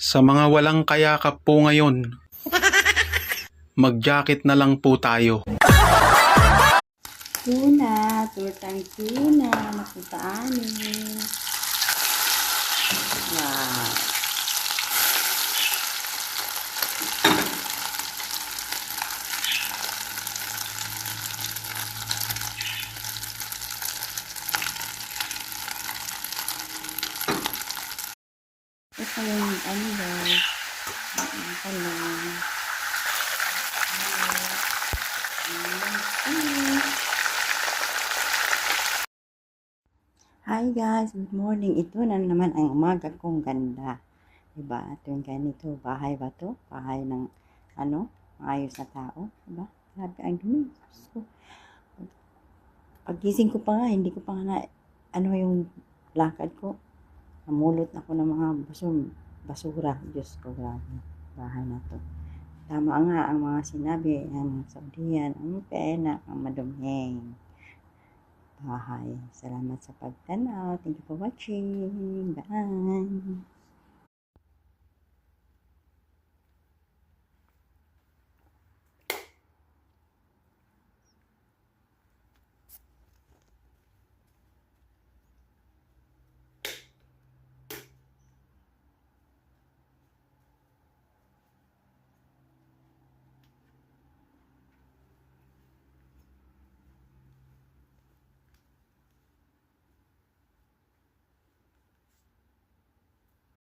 Sa mga walang kayakap po ngayon, mag-jacket na lang po tayo. Tuna, tortang tuna, nakutaanin. Wow. Ito yung ano guys. Talong. Hi guys, good morning. Ito na naman ang umaga kong ganda. Diba? Ito yung ganito. Bahay ba to? Bahay ng maayos na tao. Diba? Grabe ang dumi. So, pagising ko pa nga, hindi ko pa nga yung lakad ko. Namulot ako ng mga basura. Diyos ko, grabe. Bahay na to. Tama nga ang mga sinabi ng Saudian, ang pena, ang maduming bahay. Salamat sa pagtanaw. Thank you for watching. Bye!